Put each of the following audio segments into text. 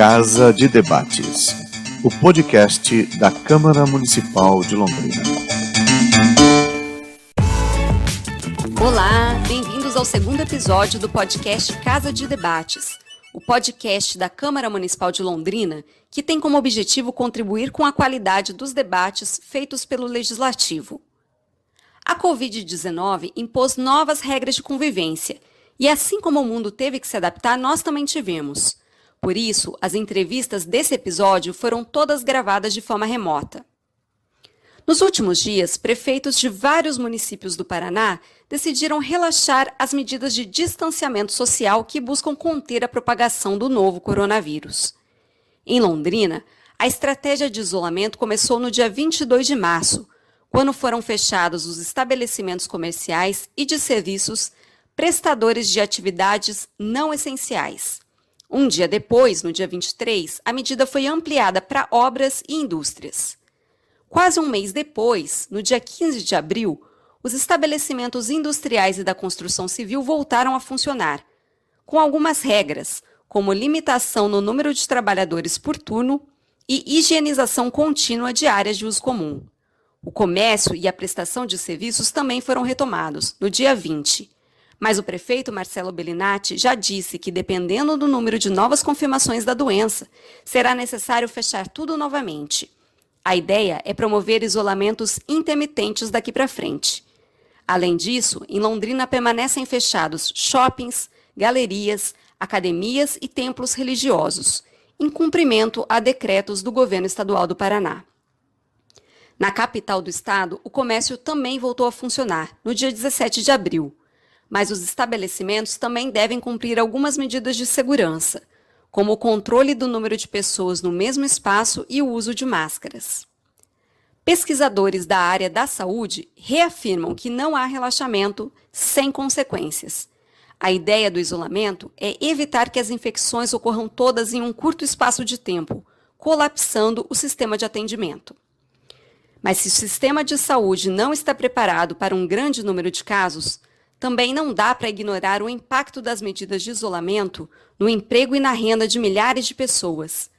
Casa de Debates, o podcast da Câmara Municipal de Londrina. Olá, bem-vindos ao segundo episódio do podcast Casa de Debates, o podcast da Câmara Municipal de Londrina, que tem como objetivo contribuir com a qualidade dos debates feitos pelo Legislativo. A Covid-19 impôs novas regras de convivência, e assim como o mundo teve que se adaptar, nós também tivemos. Por isso, as entrevistas desse episódio foram todas gravadas de forma remota. Nos últimos dias, prefeitos de vários municípios do Paraná decidiram relaxar as medidas de distanciamento social que buscam conter a propagação do novo coronavírus. Em Londrina, a estratégia de isolamento começou no dia 22 de março, quando foram fechados os estabelecimentos comerciais e de serviços prestadores de atividades não essenciais. Um dia depois, no dia 23, a medida foi ampliada para obras e indústrias. Quase um mês depois, no dia 15 de abril, os estabelecimentos industriais e da construção civil voltaram a funcionar, com algumas regras, como limitação no número de trabalhadores por turno e higienização contínua de áreas de uso comum. O comércio e a prestação de serviços também foram retomados, no dia 20. Mas o prefeito Marcelo Bellinati já disse que, dependendo do número de novas confirmações da doença, será necessário fechar tudo novamente. A ideia é promover isolamentos intermitentes daqui para frente. Além disso, em Londrina permanecem fechados shoppings, galerias, academias e templos religiosos, em cumprimento a decretos do governo estadual do Paraná. Na capital do estado, o comércio também voltou a funcionar, no dia 17 de abril. Mas os estabelecimentos também devem cumprir algumas medidas de segurança, como o controle do número de pessoas no mesmo espaço e o uso de máscaras. Pesquisadores da área da saúde reafirmam que não há relaxamento sem consequências. A ideia do isolamento é evitar que as infecções ocorram todas em um curto espaço de tempo, colapsando o sistema de atendimento. Mas se o sistema de saúde não está preparado para um grande número de casos, também não dá para ignorar o impacto das medidas de isolamento no emprego e na renda de milhares de pessoas.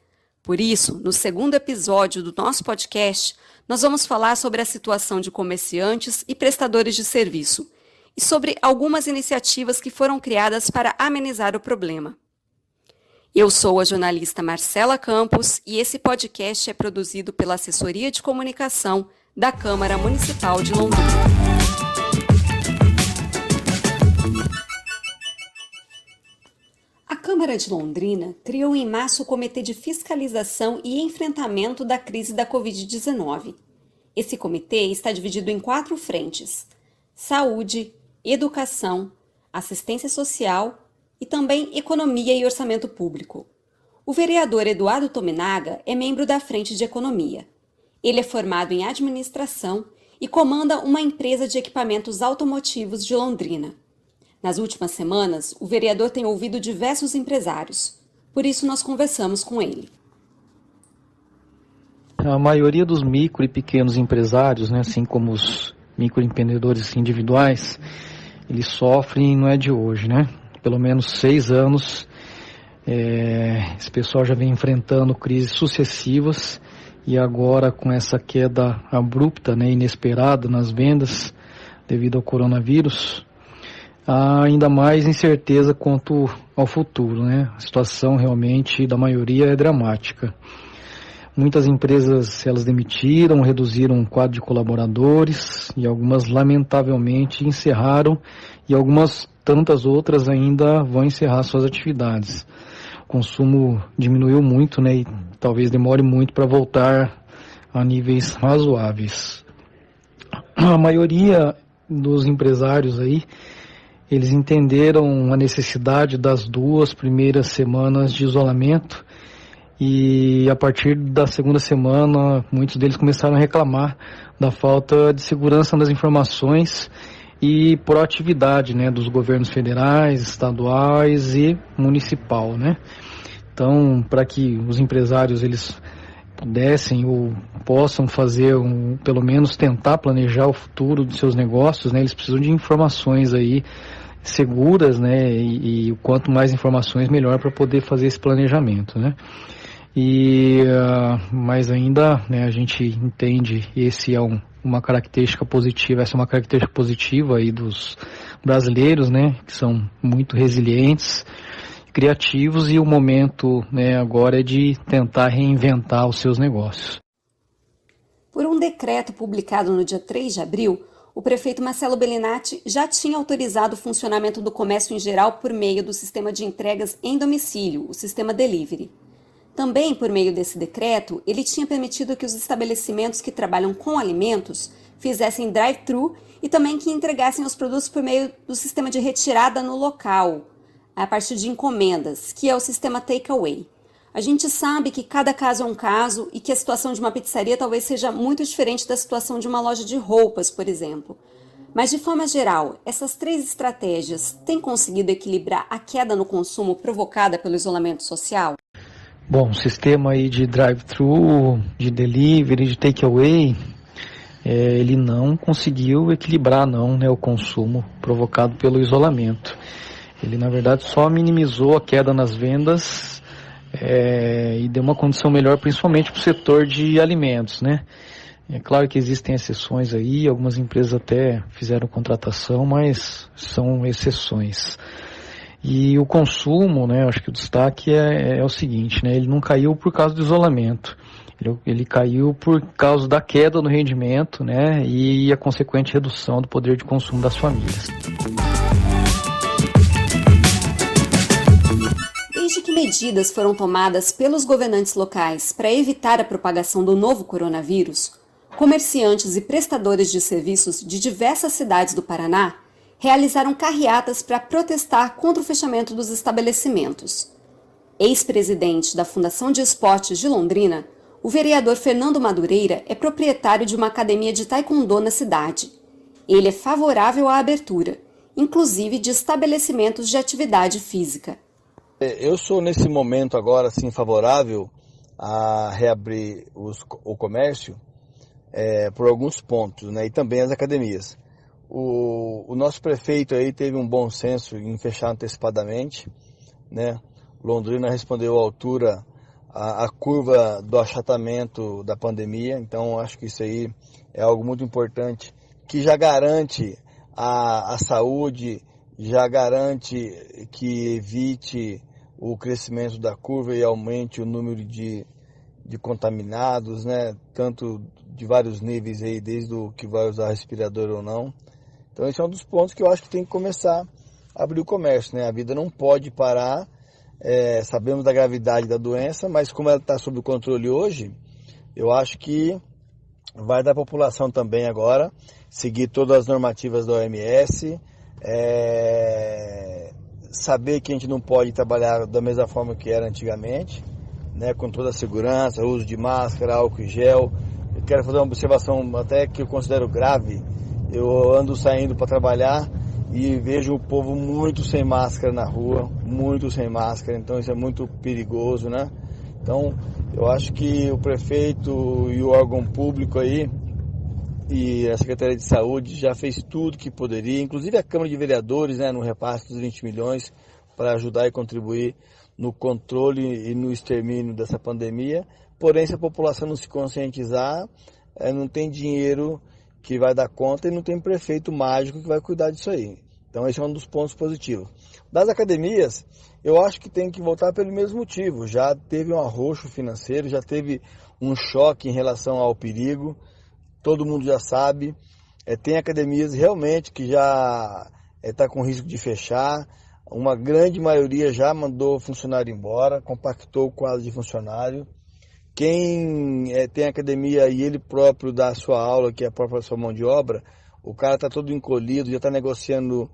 Por isso, no segundo episódio do nosso podcast, nós vamos falar sobre a situação de comerciantes e prestadores de serviço e sobre algumas iniciativas que foram criadas para amenizar o problema. Eu sou a jornalista Marcela Campos e esse podcast é produzido pela Assessoria de Comunicação da Câmara Municipal de Londrina. A Câmara de Londrina criou em março o Comitê de Fiscalização e Enfrentamento da Crise da Covid-19. Esse comitê está dividido em 4 frentes: saúde, educação, assistência social e também economia e orçamento público. O vereador Eduardo Tominaga é membro da Frente de Economia. Ele é formado em administração e comanda uma empresa de equipamentos automotivos de Londrina. Nas últimas semanas, o vereador tem ouvido diversos empresários. Por isso, nós conversamos com ele. A maioria dos micro e pequenos empresários, assim como os microempreendedores individuais, eles sofrem, não é de hoje, Pelo menos 6 anos, esse pessoal já vem enfrentando crises sucessivas e agora com essa queda abrupta, inesperada nas vendas devido ao coronavírus, há ainda mais incerteza quanto ao futuro, A situação realmente da maioria é dramática. Muitas empresas elas demitiram, reduziram o quadro de colaboradores e algumas lamentavelmente encerraram e algumas tantas outras ainda vão encerrar suas atividades. O consumo diminuiu muito, e talvez demore muito para voltar a níveis razoáveis. A maioria dos empresários eles entenderam a necessidade das 2 primeiras semanas de isolamento e a partir da segunda semana muitos deles começaram a reclamar da falta de segurança nas informações e proatividade, dos governos federais, estaduais e municipal, Então, para que os empresários eles pudessem ou possam fazer, pelo menos tentar planejar o futuro dos seus negócios, eles precisam de informações seguras, né, e quanto mais informações melhor para poder fazer esse planejamento, né. Mas ainda, né, a gente entende esse é uma característica positiva, essa é uma característica positiva aí dos brasileiros, né, que são muito resilientes, criativos, e o momento, né, agora é de tentar reinventar os seus negócios. Por um decreto publicado no dia 3 de abril, o prefeito Marcelo Bellinati já tinha autorizado o funcionamento do comércio em geral por meio do sistema de entregas em domicílio, o sistema Delivery. Também, por meio desse decreto, ele tinha permitido que os estabelecimentos que trabalham com alimentos fizessem drive-thru e também que entregassem os produtos por meio do sistema de retirada no local, a partir de encomendas, que é o sistema takeaway. A gente sabe que cada caso é um caso e que a situação de uma pizzaria talvez seja muito diferente da situação de uma loja de roupas, por exemplo. Mas, de forma geral, essas 3 estratégias têm conseguido equilibrar a queda no consumo provocada pelo isolamento social? Bom, o sistema aí de drive-thru, de delivery, de takeaway, ele não conseguiu equilibrar não, né, o consumo provocado pelo isolamento. Ele, na verdade, só minimizou a queda nas vendas e deu uma condição melhor, principalmente para o setor de alimentos, né? É claro que existem exceções aí, algumas empresas até fizeram contratação, mas são exceções. E o consumo, né, acho que o destaque é o seguinte, né, ele não caiu por causa do isolamento, ele caiu por causa da queda no rendimento, né, e a consequente redução do poder de consumo das famílias. Desde que medidas foram tomadas pelos governantes locais para evitar a propagação do novo coronavírus, comerciantes e prestadores de serviços de diversas cidades do Paraná realizaram carreatas para protestar contra o fechamento dos estabelecimentos. Ex-presidente da Fundação de Esportes de Londrina, o vereador Fernando Madureira é proprietário de uma academia de taekwondo na cidade. Ele é favorável à abertura, inclusive de estabelecimentos de atividade física. Eu sou, nesse momento agora, assim, favorável a reabrir o comércio por alguns pontos, né, e também as academias. O nosso prefeito aí teve um bom senso em fechar antecipadamente, né? Londrina respondeu à altura a curva do achatamento da pandemia, então acho que isso aí é algo muito importante, que já garante a saúde, já garante que evite o crescimento da curva e aumente o número de contaminados, né? Tanto de vários níveis aí, desde o que vai usar respirador ou não. Então esse é um dos pontos que eu acho que tem que começar a abrir o comércio, né? A vida não pode parar, sabemos da gravidade da doença, mas como ela está sob controle hoje, eu acho que vai da população também agora seguir todas as normativas da OMS, saber que a gente não pode trabalhar da mesma forma que era antigamente, né? Com toda a segurança, uso de máscara, álcool e gel. Eu quero fazer uma observação até que eu considero grave. Eu ando saindo para trabalhar e vejo o povo muito sem máscara na rua, muito sem máscara, então isso é muito perigoso, né? Então, eu acho que o prefeito e o órgão público aí, e a Secretaria de Saúde já fez tudo que poderia, inclusive a Câmara de Vereadores, né, no repasse dos 20 milhões, para ajudar e contribuir no controle e no extermínio dessa pandemia. Porém, se a população não se conscientizar, não tem dinheiro que vai dar conta e não tem prefeito mágico que vai cuidar disso aí. Então esse é um dos pontos positivos. Das academias, eu acho que tem que voltar pelo mesmo motivo. Já teve um arroxo financeiro, já teve um choque em relação ao perigo, todo mundo já sabe. Tem academias realmente que já está com risco de fechar, uma grande maioria já mandou funcionário embora, compactou o quadro de funcionário. Quem tem academia e ele próprio dá a sua aula, que é a própria sua mão de obra, o cara está todo encolhido, já está negociando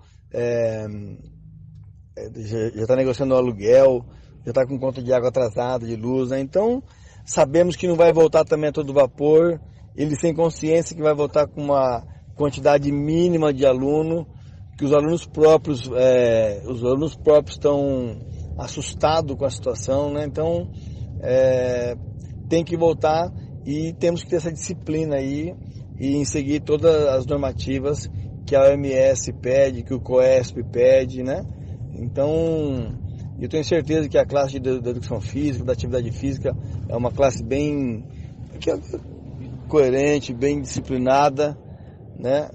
o aluguel, já está com conta de água atrasada, de luz, né? Então sabemos que não vai voltar também a todo vapor, eles têm consciência que vai voltar com uma quantidade mínima de aluno, que os alunos próprios estão assustados com a situação, né? Então tem que voltar e temos que ter essa disciplina aí e em seguir todas as normativas que a OMS pede, que o COESP pede, né? Então, eu tenho certeza que a classe da educação física, da atividade física, é uma classe bem coerente, bem disciplinada, né?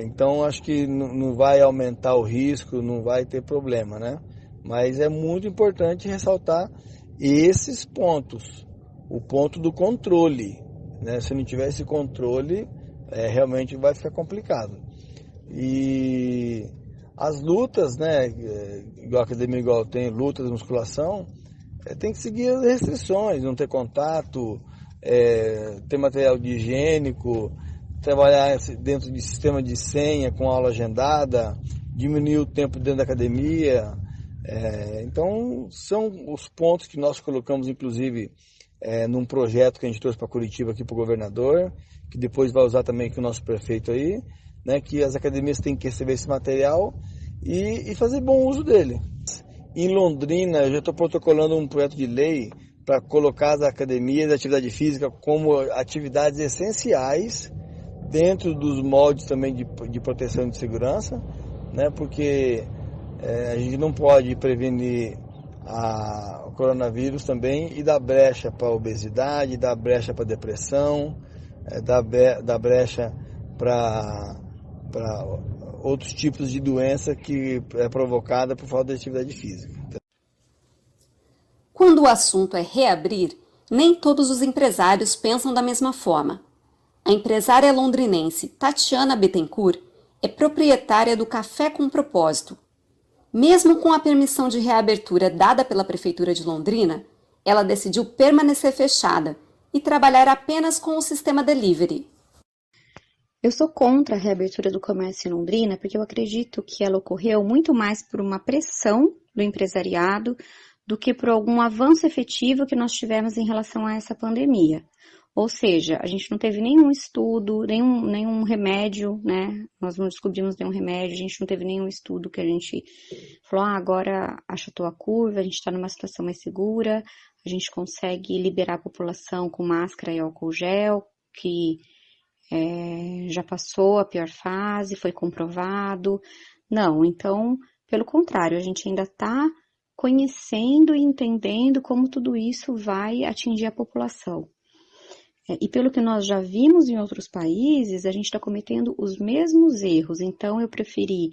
Então, acho que não vai aumentar o risco, não vai ter problema, né? Mas é muito importante ressaltar esses pontos. O ponto do controle, né? Se não tiver esse controle, realmente vai ficar complicado. E as lutas, né? Igual a academia igual tem lutas de musculação, tem que seguir as restrições, não ter contato, ter material de higiênico, trabalhar dentro de sistema de senha com aula agendada, diminuir o tempo dentro da academia. Então, são os pontos que nós colocamos, inclusive, num projeto que a gente trouxe para Curitiba aqui para o governador, que depois vai usar também com o nosso prefeito aí, né, que as academias têm que receber esse material e fazer bom uso dele. Em Londrina, eu já estou protocolando um projeto de lei para colocar as academias de atividade física como atividades essenciais dentro dos moldes também de proteção e de segurança, né, porque a gente não pode prevenir o coronavírus também e dar brecha para a obesidade, dar brecha para a depressão, dar brecha para outros tipos de doença que é provocada por falta de atividade física. Quando o assunto é reabrir, nem todos os empresários pensam da mesma forma. A empresária londrinense Tatiana Bittencourt é proprietária do Café com Propósito. Mesmo com a permissão de reabertura dada pela Prefeitura de Londrina, ela decidiu permanecer fechada e trabalhar apenas com o sistema delivery. Eu sou contra a reabertura do comércio em Londrina porque eu acredito que ela ocorreu muito mais por uma pressão do empresariado do que por algum avanço efetivo que nós tivemos em relação a essa pandemia. Ou seja, a gente não teve nenhum estudo, nenhum remédio, né? Nós não descobrimos nenhum remédio, a gente não teve nenhum estudo que a gente falou, agora achatou a curva, a gente está numa situação mais segura, a gente consegue liberar a população com máscara e álcool gel, que já passou a pior fase, foi comprovado. Não, então, pelo contrário, a gente ainda está conhecendo e entendendo como tudo isso vai atingir a população. E pelo que nós já vimos em outros países, a gente está cometendo os mesmos erros. Então, eu preferi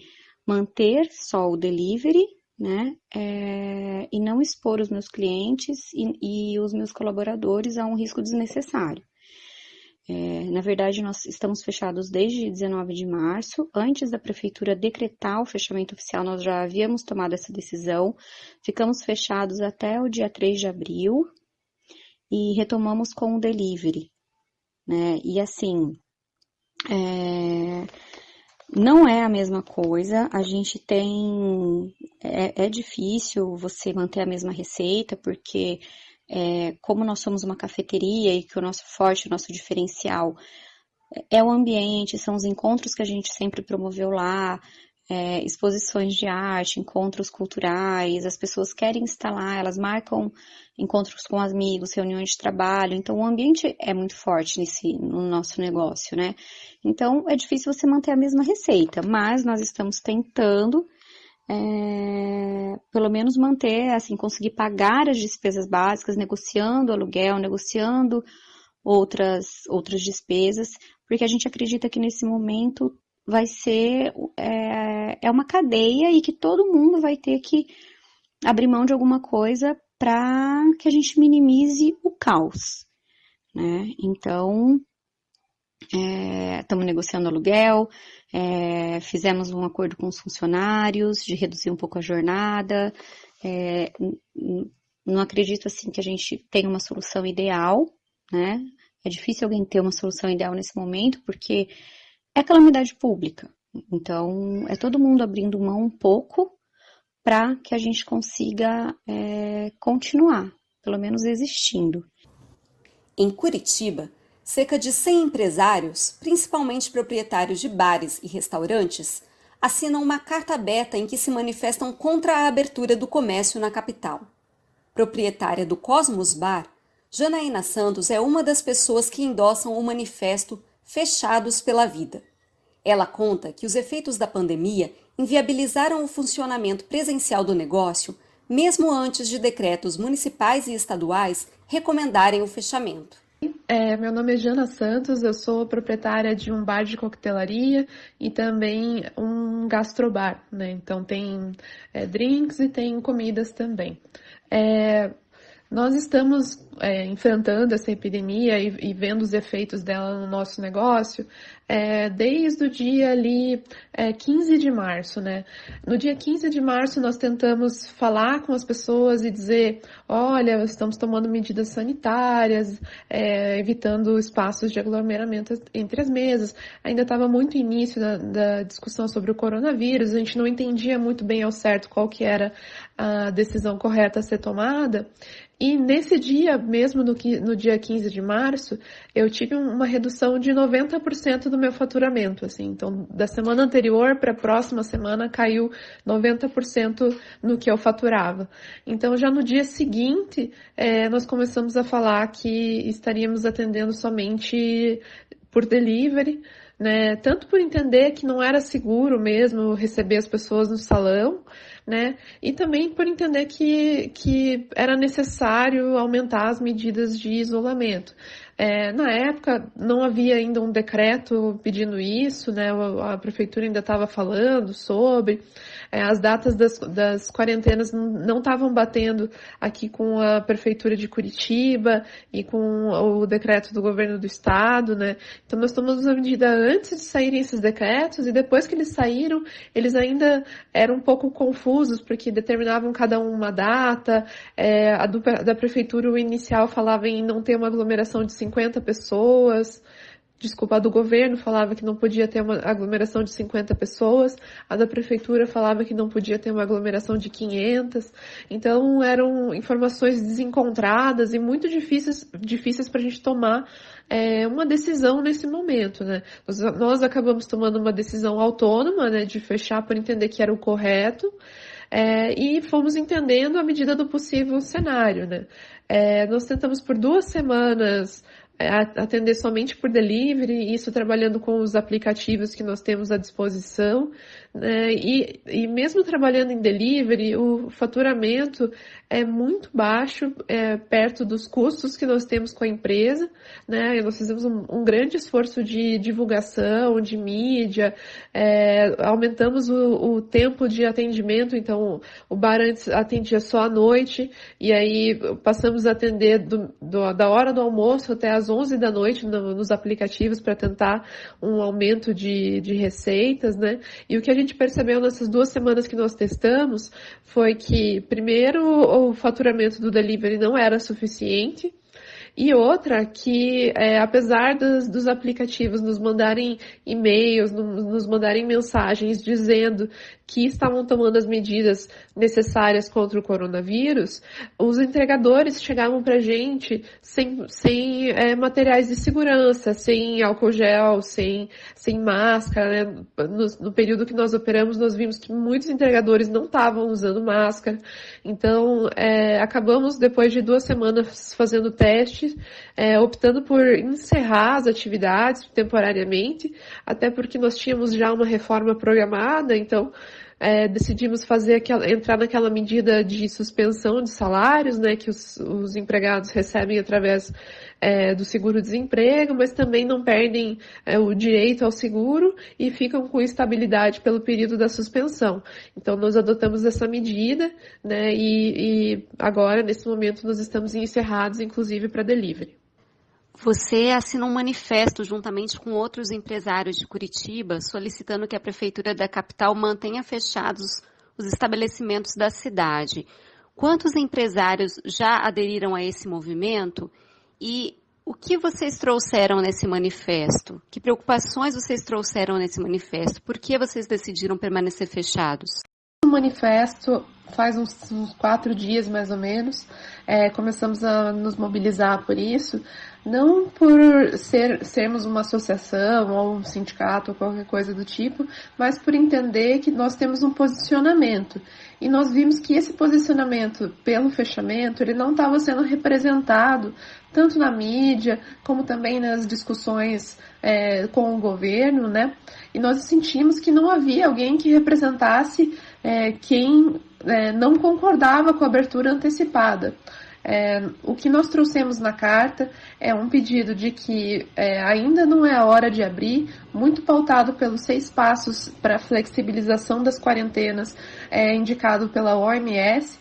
manter só o delivery, né? E não expor os meus clientes e os meus colaboradores a um risco desnecessário. Na verdade, nós estamos fechados desde 19 de março. Antes da prefeitura decretar o fechamento oficial, nós já havíamos tomado essa decisão. Ficamos fechados até o dia 3 de abril e retomamos com o delivery, né? E assim, não é a mesma coisa. A gente tem... É difícil você manter a mesma receita, porque... como nós somos uma cafeteria e que o nosso forte, o nosso diferencial é o ambiente, são os encontros que a gente sempre promoveu lá, exposições de arte, encontros culturais, as pessoas querem estar lá, elas marcam encontros com amigos, reuniões de trabalho, então o ambiente é muito forte no nosso negócio, né? Então é difícil você manter a mesma receita, mas nós estamos tentando pelo menos manter, assim, conseguir pagar as despesas básicas, negociando aluguel, negociando outras despesas, porque a gente acredita que nesse momento vai ser uma cadeia e que todo mundo vai ter que abrir mão de alguma coisa para que a gente minimize o caos, né? Então, estamos negociando aluguel, fizemos um acordo com os funcionários de reduzir um pouco a jornada. Não acredito assim que a gente tenha uma solução ideal, né? É difícil alguém ter uma solução ideal nesse momento, porque é calamidade pública. Então, é todo mundo abrindo mão um pouco para que a gente consiga continuar, pelo menos existindo. Em Curitiba, cerca de 100 empresários, principalmente proprietários de bares e restaurantes, assinam uma carta aberta em que se manifestam contra a abertura do comércio na capital. Proprietária do Cosmos Bar, Janaína Santos é uma das pessoas que endossam o manifesto Fechados pela Vida. Ela conta que os efeitos da pandemia inviabilizaram o funcionamento presencial do negócio, mesmo antes de decretos municipais e estaduais recomendarem o fechamento. Meu nome é Jana Santos, eu sou proprietária de um bar de coquetelaria e também um gastrobar, né? Então tem drinks e tem comidas também. Nós estamos enfrentando essa epidemia e vendo os efeitos dela no nosso negócio desde o dia ali 15 de março, né? No dia 15 de março nós tentamos falar com as pessoas e dizer, olha, estamos tomando medidas sanitárias, evitando espaços de aglomeramento entre as mesas. Ainda estava muito início da discussão sobre o coronavírus, a gente não entendia muito bem ao certo qual que era a decisão correta a ser tomada. E nesse dia, mesmo no dia 15 de março, eu tive uma redução de 90% do meu faturamento, assim. Então, da semana anterior para a próxima semana, caiu 90% no que eu faturava. Então, já no dia seguinte, nós começamos a falar que estaríamos atendendo somente por delivery, né? Tanto por entender que não era seguro mesmo receber as pessoas no salão, né? E também por entender que era necessário aumentar as medidas de isolamento. Na época, não havia ainda um decreto pedindo isso, né? A prefeitura ainda estava falando sobre. As datas das quarentenas não estavam batendo aqui com a prefeitura de Curitiba e com o decreto do governo do estado, né? Então, nós tomamos a medida antes de saírem esses decretos e depois que eles saíram, eles ainda eram um pouco confusos, porque determinavam cada uma data. Da prefeitura, o inicial falava em não ter uma aglomeração de 50 pessoas. Desculpa, a do governo falava que não podia ter uma aglomeração de 50 pessoas, a da prefeitura falava que não podia ter uma aglomeração de 500. Então, eram informações desencontradas e muito difíceis para a gente tomar uma decisão nesse momento, né? Nós acabamos tomando uma decisão autônoma, né, de fechar por entender que era o correto, e fomos entendendo à medida do possível cenário, né? Nós tentamos por 2 semanas atender somente por delivery, isso trabalhando com os aplicativos que nós temos à disposição, né? E mesmo trabalhando em delivery, o faturamento é muito baixo, perto dos custos que nós temos com a empresa, né? E nós fizemos um grande esforço de divulgação, de mídia, aumentamos o tempo de atendimento, então o bar antes atendia só à noite, e aí passamos a atender da hora do almoço até às 11 da noite nos aplicativos para tentar um aumento de receitas, né? E o que a gente percebeu nessas 2 semanas que nós testamos foi que, primeiro, o faturamento do delivery não era suficiente, e outra, que apesar dos aplicativos nos mandarem e-mails, nos mandarem mensagens dizendo que estavam tomando as medidas necessárias contra o coronavírus, os entregadores chegavam para a gente sem materiais de segurança, sem álcool gel, sem máscara, né? No período que nós operamos, nós vimos que muitos entregadores não estavam usando máscara. Então, acabamos, depois de 2 semanas fazendo testes, optando por encerrar as atividades temporariamente, até porque nós tínhamos já uma reforma programada, então decidimos entrar naquela medida de suspensão de salários, né, que os empregados recebem através do seguro-desemprego, mas também não perdem o direito ao seguro e ficam com estabilidade pelo período da suspensão. Então, nós adotamos essa medida, né, e agora, nesse momento, nós estamos encerrados, inclusive, para delivery. Você assina um manifesto juntamente com outros empresários de Curitiba solicitando que a Prefeitura da capital mantenha fechados os estabelecimentos da cidade. Quantos empresários já aderiram a esse movimento e o que vocês trouxeram nesse manifesto? Que preocupações vocês trouxeram nesse manifesto? Por que vocês decidiram permanecer fechados? O manifesto faz uns 4 dias, mais ou menos. Começamos a nos mobilizar por isso, não por sermos uma associação ou um sindicato ou qualquer coisa do tipo, mas por entender que nós temos um posicionamento. E nós vimos que esse posicionamento pelo fechamento, ele não estava sendo representado tanto na mídia, como também nas discussões com o governo, né? E nós sentimos que não havia alguém que representasse quem não concordava com a abertura antecipada. O que nós trouxemos na carta é um pedido de que ainda não é a hora de abrir, muito pautado pelos 6 passos para a flexibilização das quarentenas indicado pela OMS.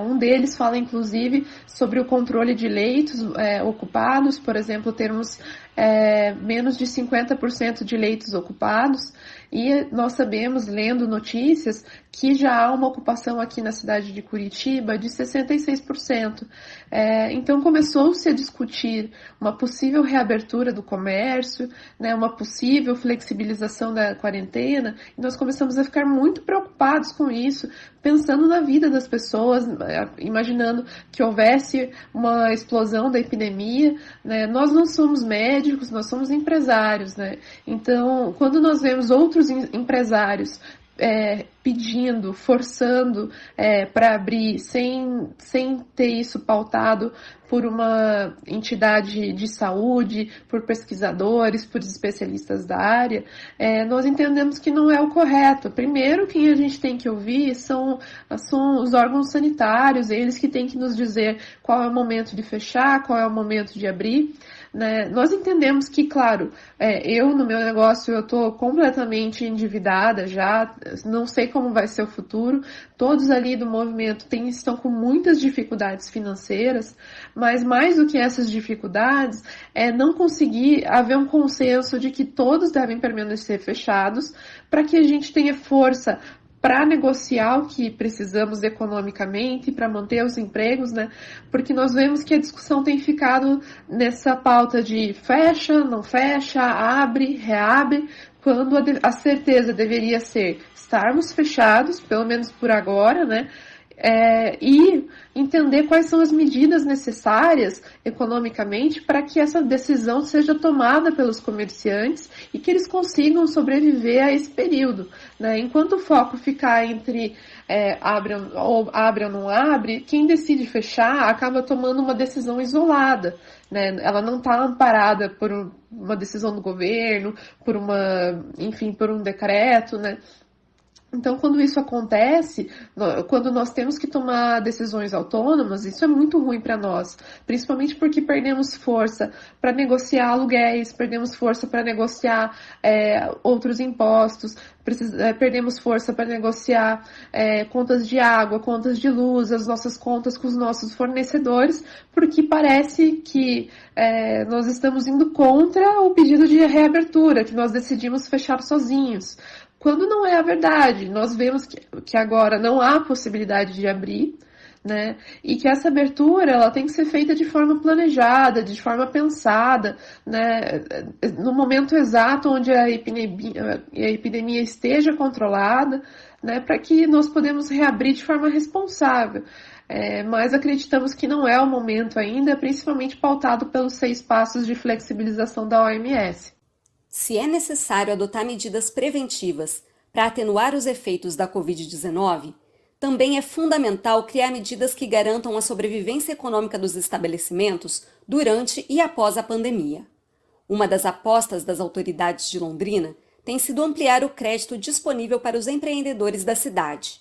Um deles fala, inclusive, sobre o controle de leitos ocupados, por exemplo, termos menos de 50% de leitos ocupados, e nós sabemos, lendo notícias, que já há uma ocupação aqui na cidade de Curitiba de 66%. Então começou-se a discutir uma possível reabertura do comércio, uma possível flexibilização da quarentena, e nós começamos a ficar muito preocupados com isso, pensando na vida das pessoas, imaginando que houvesse uma explosão da epidemia. Nós não somos médicos, nós somos empresários, Então, quando nós vemos outros empresários pedindo, forçando para abrir, sem ter isso pautado por uma entidade de saúde, por pesquisadores, por especialistas da área, nós entendemos que não é o correto. Primeiro, quem a gente tem que ouvir são os órgãos sanitários, eles que têm que nos dizer qual é o momento de fechar, qual é o momento de abrir. Nós entendemos que, claro, eu no meu negócio eu estou completamente endividada já, não sei como vai ser o futuro, todos ali do movimento estão com muitas dificuldades financeiras, mas mais do que essas dificuldades é não conseguir haver um consenso de que todos devem permanecer fechados para que a gente tenha força para negociar o que precisamos economicamente, para manter os empregos, Porque nós vemos que a discussão tem ficado nessa pauta de fecha, não fecha, abre, reabre, quando a certeza deveria ser estarmos fechados, pelo menos por agora, e entender quais são as medidas necessárias economicamente para que essa decisão seja tomada pelos comerciantes e que eles consigam sobreviver a esse período. Enquanto o foco ficar entre abre ou não abre, quem decide fechar acaba tomando uma decisão isolada. Ela não está amparada por uma decisão do governo, por um decreto, Então, quando isso acontece, quando nós temos que tomar decisões autônomas, isso é muito ruim para nós, principalmente porque perdemos força para negociar aluguéis, perdemos força para negociar outros impostos, perdemos força para negociar contas de água, contas de luz, as nossas contas com os nossos fornecedores, porque parece que nós estamos indo contra o pedido de reabertura, que nós decidimos fechar sozinhos. Quando não é a verdade, nós vemos que agora não há possibilidade de abrir, e que essa abertura ela tem que ser feita de forma planejada, de forma pensada, no momento exato onde a epidemia esteja controlada, para que nós podemos reabrir de forma responsável. Mas acreditamos que não é o momento ainda, principalmente pautado pelos 6 passos de flexibilização da OMS. Se é necessário adotar medidas preventivas para atenuar os efeitos da Covid-19, também é fundamental criar medidas que garantam a sobrevivência econômica dos estabelecimentos durante e após a pandemia. Uma das apostas das autoridades de Londrina tem sido ampliar o crédito disponível para os empreendedores da cidade.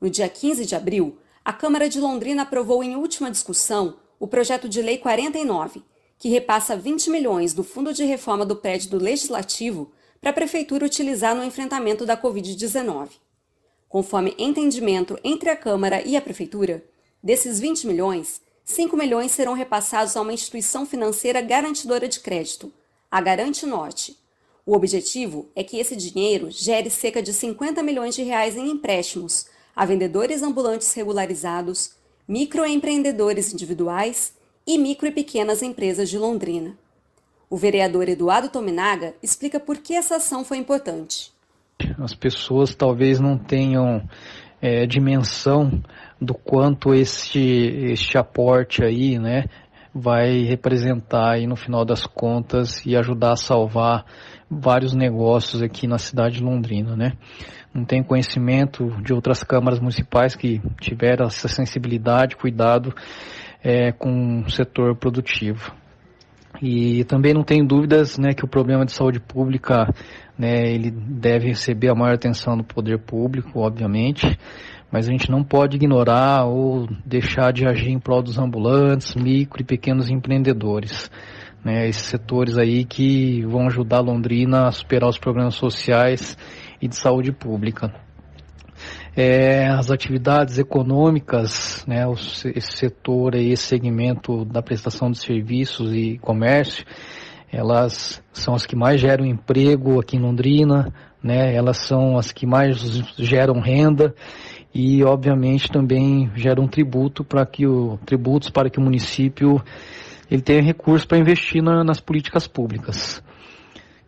No dia 15 de abril, a Câmara de Londrina aprovou em última discussão o projeto de Lei 49, que repassa 20 milhões do Fundo de Reforma do Prédio do Legislativo para a Prefeitura utilizar no enfrentamento da Covid-19. Conforme entendimento entre a Câmara e a Prefeitura, desses 20 milhões, 5 milhões serão repassados a uma instituição financeira garantidora de crédito, a Garante Norte. O objetivo é que esse dinheiro gere cerca de 50 milhões de reais em empréstimos a vendedores ambulantes regularizados, microempreendedores individuais e micro e pequenas empresas de Londrina. O vereador Eduardo Tominaga explica por que essa ação foi importante. As pessoas talvez não tenham dimensão do quanto este aporte aí, né, vai representar aí no final das contas e ajudar a salvar vários negócios aqui na cidade de Londrina, né? Não tenho conhecimento de outras câmaras municipais que tiveram essa sensibilidade, cuidado com o setor produtivo. E também não tenho dúvidas, né, que o problema de saúde pública, né, ele deve receber a maior atenção do poder público, obviamente, mas a gente não pode ignorar ou deixar de agir em prol dos ambulantes, micro e pequenos empreendedores, né, esses setores aí que vão ajudar Londrina a superar os problemas sociais e de saúde pública. As atividades econômicas, né, esse setor aí, esse segmento da prestação de serviços e comércio, elas são as que mais geram emprego aqui em Londrina, né, elas são as que mais geram renda e, obviamente, também geram tributos para que o município ele tenha recursos para investir nas políticas públicas.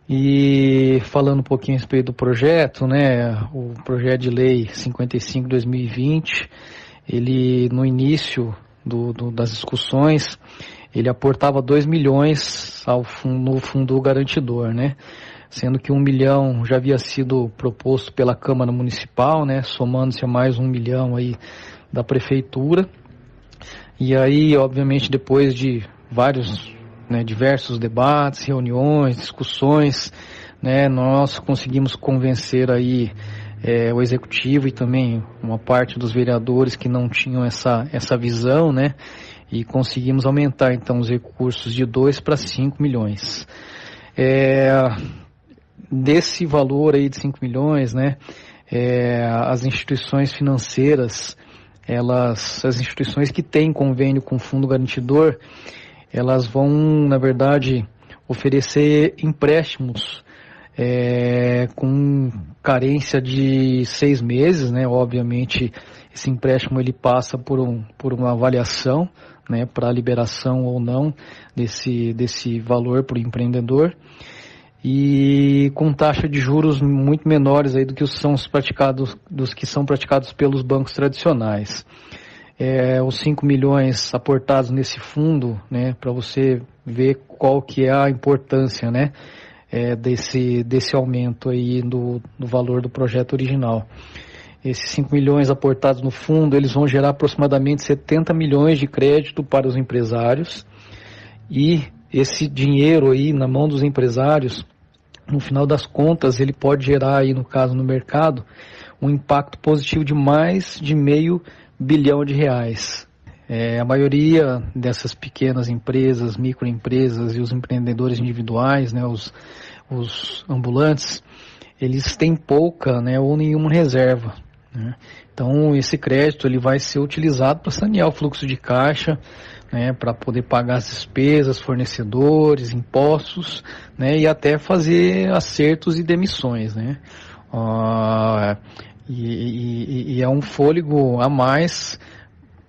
E falando um pouquinho a respeito do projeto, né, o projeto de lei 55/2020, ele no início das discussões, ele aportava 2 milhões no fundo garantidor, né, sendo que 1 milhão já havia sido proposto pela Câmara Municipal, né, somando-se a mais 1 milhão aí da Prefeitura. E aí, obviamente, depois de diversos debates, reuniões, discussões, né, nós conseguimos convencer aí o Executivo e também uma parte dos vereadores que não tinham essa visão, né, e conseguimos aumentar então os recursos de 2 para 5 milhões. Desse valor aí de 5 milhões, né, as instituições financeiras, as instituições que têm convênio com o Fundo Garantidor, elas vão, na verdade, oferecer empréstimos com carência de 6 meses, né? Obviamente, esse empréstimo ele passa por uma avaliação, né, para liberação ou não desse valor para o empreendedor, e com taxa de juros muito menores aí do que dos que são praticados pelos bancos tradicionais. Os 5 milhões aportados nesse fundo, né, para você ver qual que é a importância, né, desse aumento aí do valor do projeto original. Esses 5 milhões aportados no fundo, eles vão gerar aproximadamente 70 milhões de crédito para os empresários, e esse dinheiro aí na mão dos empresários, no final das contas, ele pode gerar aí, no caso no mercado, um impacto positivo de mais de R$500 bilhão. A maioria dessas pequenas empresas, microempresas e os empreendedores individuais, né, os ambulantes, eles têm pouca, né, ou nenhuma reserva, né? Então esse crédito ele vai ser utilizado para sanear o fluxo de caixa, né, para poder pagar as despesas, fornecedores, impostos, né, e até fazer acertos e demissões, né? E é um fôlego a mais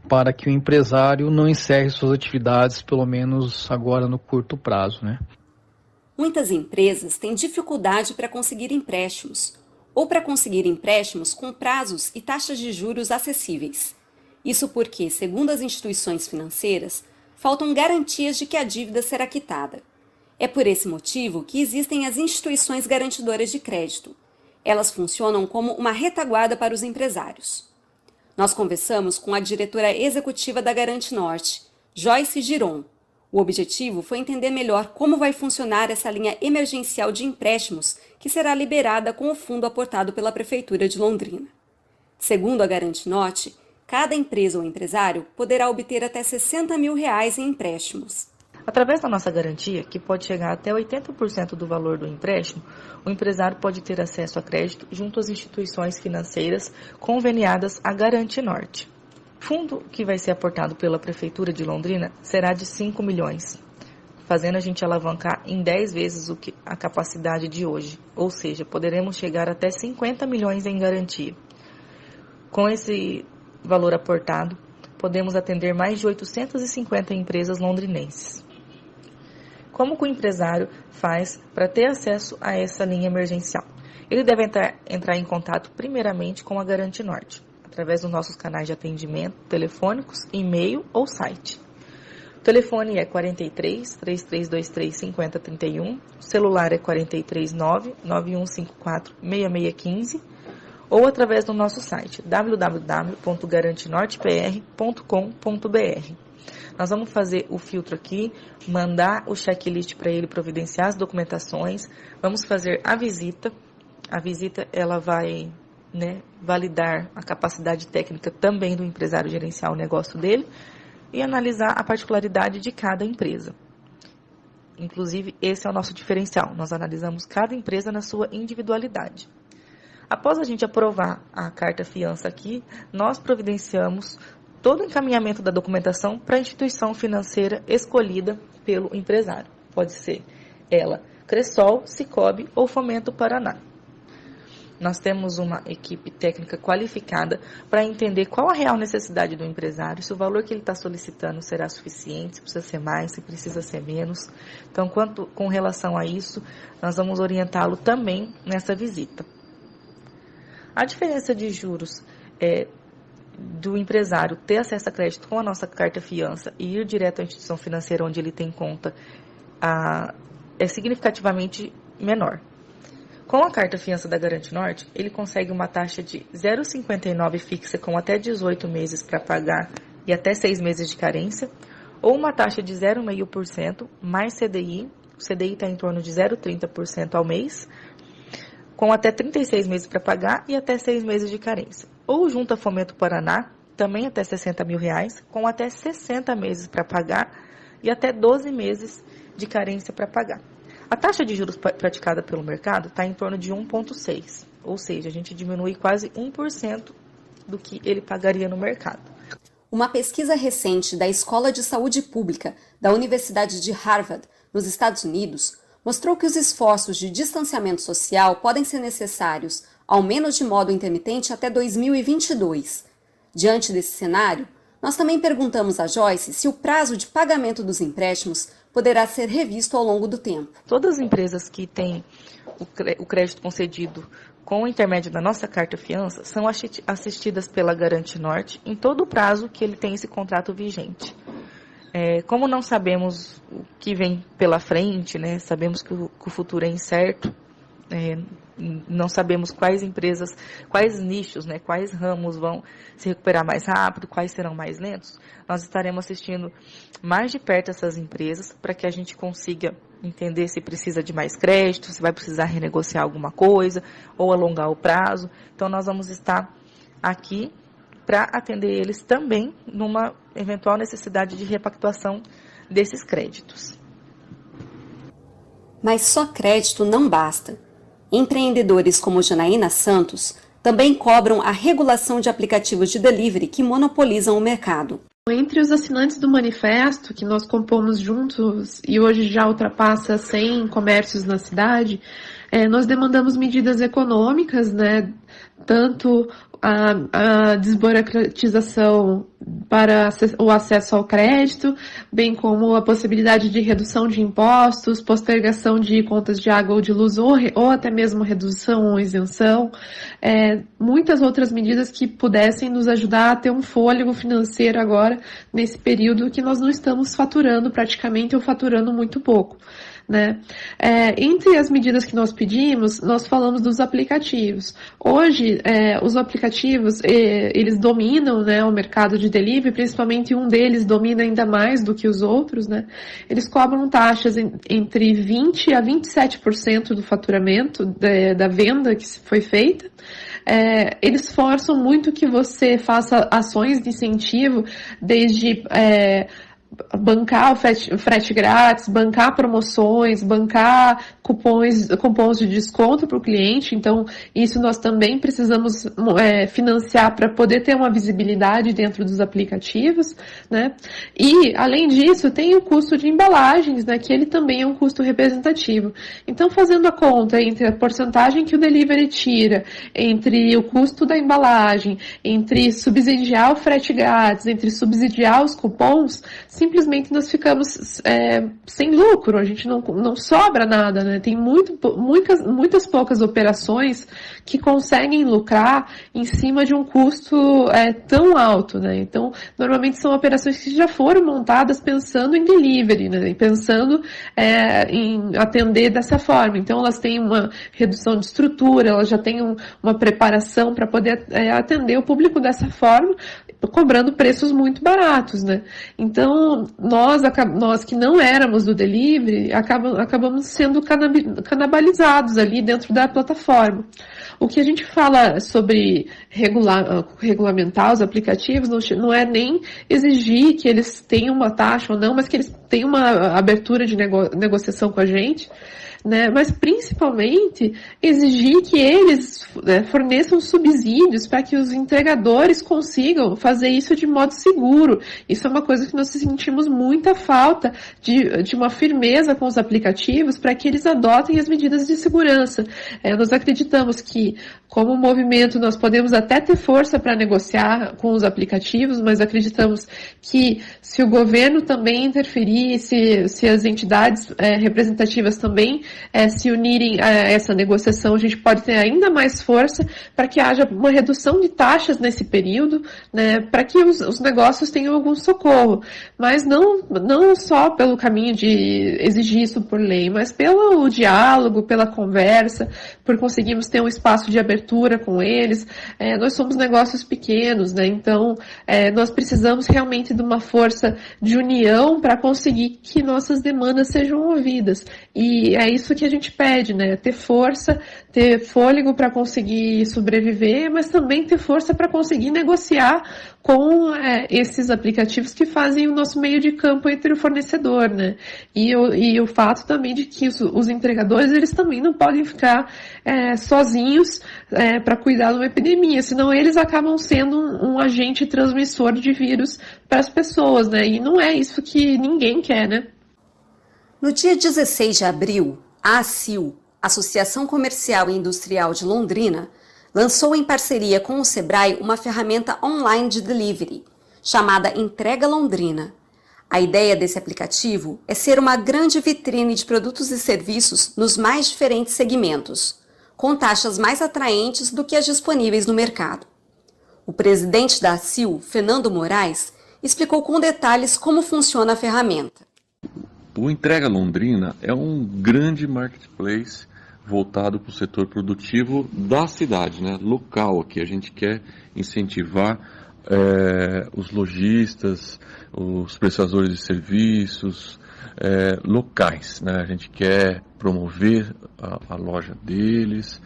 para que o empresário não encerre suas atividades, pelo menos agora no curto prazo, né? Muitas empresas têm dificuldade para conseguir empréstimos, ou para conseguir empréstimos com prazos e taxas de juros acessíveis. Isso porque, segundo as instituições financeiras, faltam garantias de que a dívida será quitada. É por esse motivo que existem as instituições garantidoras de crédito. Elas funcionam como uma retaguarda para os empresários. Nós conversamos com a diretora executiva da Garante Norte, Joyce Giron. O objetivo foi entender melhor como vai funcionar essa linha emergencial de empréstimos que será liberada com o fundo aportado pela Prefeitura de Londrina. Segundo a Garante Norte, cada empresa ou empresário poderá obter até R$60 mil em empréstimos. Através da nossa garantia, que pode chegar até 80% do valor do empréstimo, o empresário pode ter acesso a crédito junto às instituições financeiras conveniadas à Garante Norte. O fundo que vai ser aportado pela Prefeitura de Londrina será de 5 milhões, fazendo a gente alavancar em 10 vezes a capacidade de hoje, ou seja, poderemos chegar até 50 milhões em garantia. Com esse valor aportado, podemos atender mais de 850 empresas londrinenses. Como que o empresário faz para ter acesso a essa linha emergencial? Ele deve entrar em contato primeiramente com a Garante Norte, através dos nossos canais de atendimento, telefônicos, e-mail ou site. O telefone é 43 3323 5031, o celular é 43 9154 6615, ou através do nosso site www.garantinortepr.com.br. Nós vamos fazer o filtro aqui, mandar o checklist para ele providenciar as documentações, vamos fazer a visita. A visita ela vai, validar a capacidade técnica também do empresário gerenciar o negócio dele e analisar a particularidade de cada empresa. Inclusive, esse é o nosso diferencial. Nós analisamos cada empresa na sua individualidade. Após a gente aprovar a carta-fiança aqui, nós providenciamos todo o encaminhamento da documentação para a instituição financeira escolhida pelo empresário. Pode ser ela, Cressol, Sicobi ou Fomento Paraná. Nós temos uma equipe técnica qualificada para entender qual a real necessidade do empresário, se o valor que ele está solicitando será suficiente, se precisa ser mais, se precisa ser menos. Então, com relação a isso, nós vamos orientá-lo também nessa visita. A diferença de juros do empresário ter acesso a crédito com a nossa carta-fiança e ir direto à instituição financeira onde ele tem conta é significativamente menor. Com a carta-fiança da Garante Norte, ele consegue uma taxa de 0,59 fixa com até 18 meses para pagar e até 6 meses de carência, ou uma taxa de 0,5% mais CDI, o CDI está em torno de 0,30% ao mês, com até 36 meses para pagar e até 6 meses de carência. Ou junto a Fomento Paraná, também até R$60 mil, com até 60 meses para pagar e até 12 meses de carência para pagar. A taxa de juros praticada pelo mercado está em torno de 1,6%, ou seja, a gente diminui quase 1% do que ele pagaria no mercado. Uma pesquisa recente da Escola de Saúde Pública da Universidade de Harvard, nos Estados Unidos, mostrou que os esforços de distanciamento social podem ser necessários, ao menos de modo intermitente, até 2022. Diante desse cenário, nós também perguntamos a Joyce se o prazo de pagamento dos empréstimos poderá ser revisto ao longo do tempo. Todas as empresas que têm o crédito concedido com o intermédio da nossa carta-fiança são assistidas pela Garante Norte em todo o prazo que ele tem esse contrato vigente. Como não sabemos o que vem pela frente, sabemos que o futuro é incerto, não sabemos quais empresas, quais nichos, quais ramos vão se recuperar mais rápido, quais serão mais lentos, nós estaremos assistindo mais de perto essas empresas para que a gente consiga entender se precisa de mais crédito, se vai precisar renegociar alguma coisa ou alongar o prazo. Então, nós vamos estar aqui para atender eles também numa eventual necessidade de repactuação desses créditos. Mas só crédito não basta. Empreendedores como Janaína Santos também cobram a regulação de aplicativos de delivery que monopolizam o mercado. Entre os assinantes do manifesto, que nós compomos juntos e hoje já ultrapassa 100 comércios na cidade, nós demandamos medidas econômicas, tanto a desburocratização para o acesso ao crédito, bem como a possibilidade de redução de impostos, postergação de contas de água ou de luz, ou até mesmo redução ou isenção, muitas outras medidas que pudessem nos ajudar a ter um fôlego financeiro agora, nesse período que nós não estamos faturando praticamente ou faturando muito pouco. Entre as medidas que nós pedimos, nós falamos dos aplicativos. Hoje, os aplicativos, eles dominam, o mercado de delivery, principalmente um deles domina ainda mais do que os outros, Eles cobram taxas entre 20% a 27% do faturamento da venda que foi feita. Eles forçam muito que você faça ações de incentivo, desde bancar o frete grátis, bancar promoções, bancar cupons de desconto para o cliente. Então, isso nós também precisamos financiar para poder ter uma visibilidade dentro dos aplicativos, E, além disso, tem o custo de embalagens, que ele também é um custo representativo. Então, fazendo a conta entre a porcentagem que o delivery tira, entre o custo da embalagem, entre subsidiar o frete grátis, entre subsidiar os cupons, simplesmente nós ficamos sem lucro, a gente não sobra nada, né? Tem muitas poucas operações que conseguem lucrar em cima de um custo tão alto, né? Então, normalmente são operações que já foram montadas pensando em delivery, né? E pensando em atender dessa forma. Então, elas têm uma redução de estrutura, elas já têm uma preparação para poder atender o público dessa forma, cobrando preços muito baratos, né? Então, nós que não éramos do delivery, acabamos sendo canibalizados ali dentro da plataforma. O que a gente fala sobre regulamentar os aplicativos não é nem exigir que eles tenham uma taxa ou não, mas que eles tenham uma abertura de negociação com a gente, né? Mas principalmente exigir que eles forneçam subsídios para que os entregadores consigam fazer isso de modo seguro. Isso é uma coisa que nós sentimos muita falta de uma firmeza com os aplicativos para que eles adotem as medidas de segurança. Nós acreditamos que, como movimento, nós podemos até ter força para negociar com os aplicativos, mas acreditamos que se o governo também interferir, se as entidades representativas também se unirem a essa negociação, a gente pode ter ainda mais força para que haja uma redução de taxas nesse período, né, para que os negócios tenham algum socorro. Mas não só pelo caminho de exigir isso por lei, mas pelo diálogo, pela conversa, por conseguirmos ter um espaço de abertura com eles. Nós somos negócios pequenos, né, então nós precisamos realmente de uma força de união para conseguir que nossas demandas sejam ouvidas. E é isso que a gente pede, né? Ter força, ter fôlego para conseguir sobreviver, mas também ter força para conseguir negociar com esses aplicativos que fazem o nosso meio de campo entre o fornecedor, né? E o fato também de que os entregadores, eles também não podem ficar sozinhos para cuidar de uma epidemia, senão eles acabam sendo um agente transmissor de vírus para as pessoas, né? E não é isso que ninguém quer, né? No dia 16 de abril, a ACIL, Associação Comercial e Industrial de Londrina, lançou em parceria com o Sebrae uma ferramenta online de delivery, chamada Entrega Londrina. A ideia desse aplicativo é ser uma grande vitrine de produtos e serviços nos mais diferentes segmentos, com taxas mais atraentes do que as disponíveis no mercado. O presidente da ACIL, Fernando Moraes, explicou com detalhes como funciona a ferramenta. O Entrega Londrina é um grande marketplace voltado para o setor produtivo da cidade, né? Local aqui. A gente quer incentivar os lojistas, os prestadores de serviços locais, né? A gente quer promover a loja deles,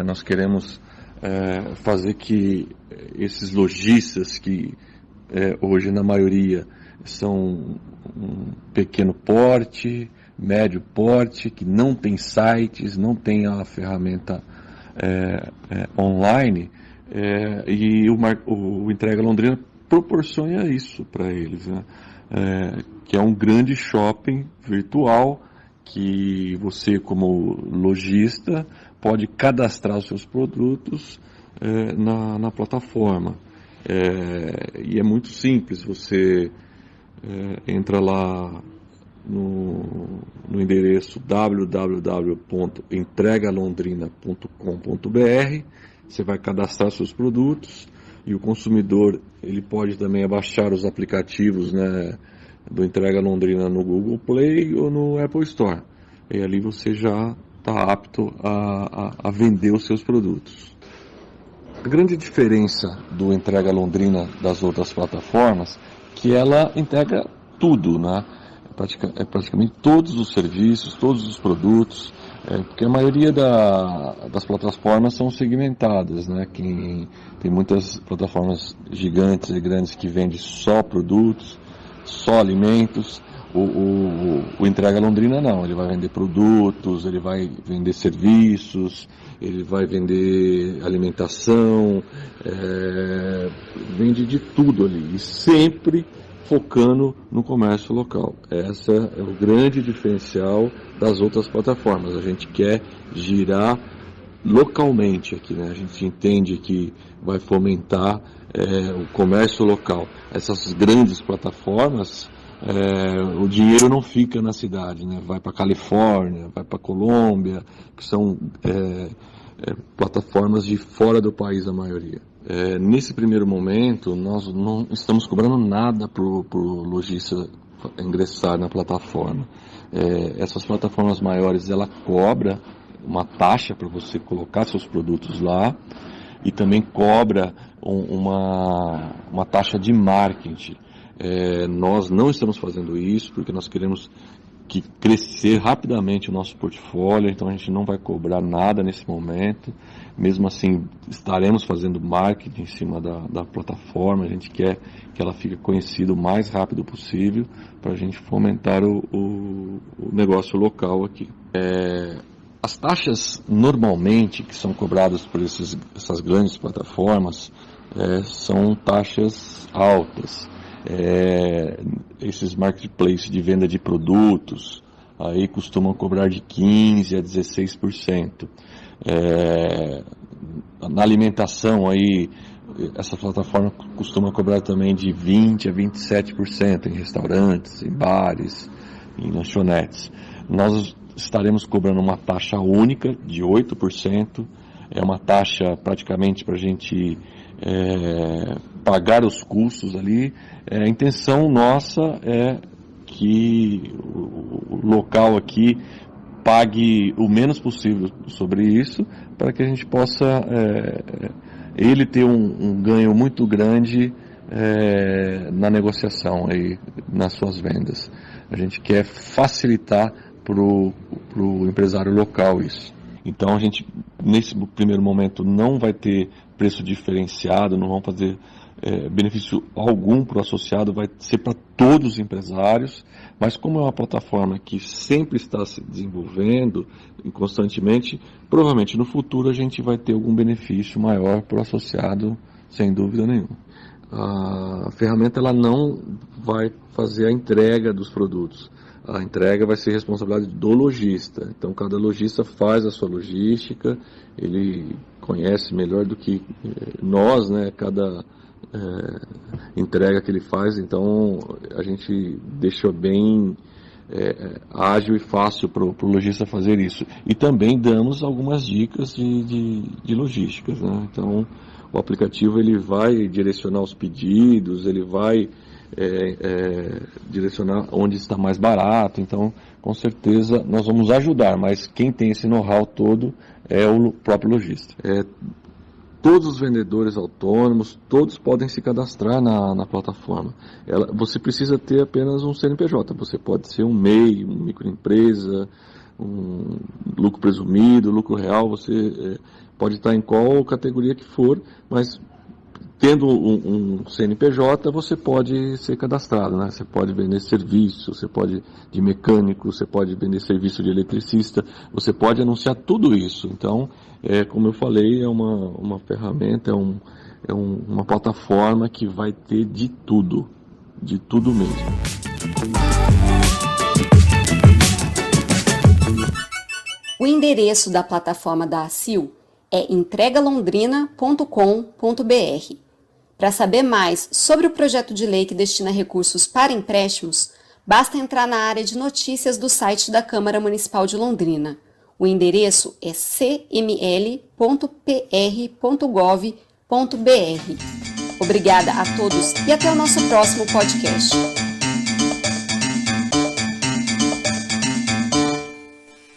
nós queremos fazer que esses lojistas que hoje na maioria são um pequeno porte, médio porte, que não tem sites, não tem a ferramenta online, e o Entrega Londrina proporciona isso para eles, né? Que é um grande shopping virtual que você, como lojista, pode cadastrar os seus produtos na plataforma. E é muito simples, você entra lá no endereço www.entregalondrina.com.br, você vai cadastrar seus produtos e o consumidor ele pode também baixar os aplicativos, né, do Entrega Londrina no Google Play ou no Apple Store. E ali você já está apto a vender os seus produtos. A grande diferença do Entrega Londrina das outras plataformas que ela integra tudo, né? Praticamente todos os serviços, todos os produtos, porque a maioria das plataformas são segmentadas, né? Tem muitas plataformas gigantes e grandes que vendem só produtos, só alimentos. O Entrega Londrina não, ele vai vender produtos, ele vai vender serviços, ele vai vender alimentação, vende de tudo ali, e sempre focando no comércio local. Esse é o grande diferencial das outras plataformas. A gente quer girar localmente aqui, né? A gente entende que vai fomentar o comércio local. Essas grandes plataformas, o dinheiro não fica na cidade, né? Vai para Califórnia, vai para Colômbia, que são plataformas de fora do país a maioria. Nesse primeiro momento, nós não estamos cobrando nada para o lojista ingressar na plataforma. Essas plataformas maiores, ela cobra uma taxa para você colocar seus produtos lá e também cobra uma taxa de marketing. Nós não estamos fazendo isso porque nós queremos crescer rapidamente o nosso portfólio, então a gente não vai cobrar nada nesse momento. Mesmo assim, estaremos fazendo marketing em cima da plataforma, a gente quer que ela fique conhecida o mais rápido possível para a gente fomentar o negócio local aqui. As taxas normalmente que são cobradas por essas grandes plataformas são taxas altas. Esses marketplaces de venda de produtos aí costumam cobrar de 15% a 16%. Na alimentação aí, essa plataforma costuma cobrar também de 20% a 27% em restaurantes, em bares, em lanchonetes. Nós estaremos cobrando uma taxa única de 8%, é uma taxa praticamente para a gente pagar os custos ali. A intenção nossa é que o local aqui pague o menos possível sobre isso, para que a gente possa ele ter um ganho muito grande na negociação aí, nas suas vendas. A gente quer facilitar para o empresário local isso. Então a gente, nesse primeiro momento, não vai ter preço diferenciado, não vamos fazer benefício algum para o associado, vai ser para todos os empresários, mas como é uma plataforma que sempre está se desenvolvendo constantemente, provavelmente no futuro a gente vai ter algum benefício maior para o associado, sem dúvida nenhuma. A ferramenta ela não vai fazer a entrega dos produtos. A entrega vai ser responsabilidade do lojista. Então, cada lojista faz a sua logística, ele conhece melhor do que nós, né, cada entrega que ele faz. Então, a gente deixou bem ágil e fácil para o lojista fazer isso. E também damos algumas dicas de logísticas, né? Então, o aplicativo ele vai direcionar os pedidos, ele vai direcionar onde está mais barato. Então, com certeza, nós vamos ajudar, mas quem tem esse know-how todo é o próprio lojista. Todos os vendedores autônomos, todos podem se cadastrar na plataforma. Você precisa ter apenas um CNPJ, você pode ser um MEI, uma microempresa, um lucro presumido, lucro real, você pode estar em qual categoria que for, mas tendo um CNPJ, você pode ser cadastrado, né? Você pode vender serviço, você pode de mecânico, você pode vender serviço de eletricista, você pode anunciar tudo isso. Então, como eu falei, é uma ferramenta, é uma plataforma que vai ter de tudo mesmo. O endereço da plataforma da ACIL é entregalondrina.com.br. Para saber mais sobre o projeto de lei que destina recursos para empréstimos, basta entrar na área de notícias do site da Câmara Municipal de Londrina. O endereço é cml.pr.gov.br. Obrigada a todos e até o nosso próximo podcast.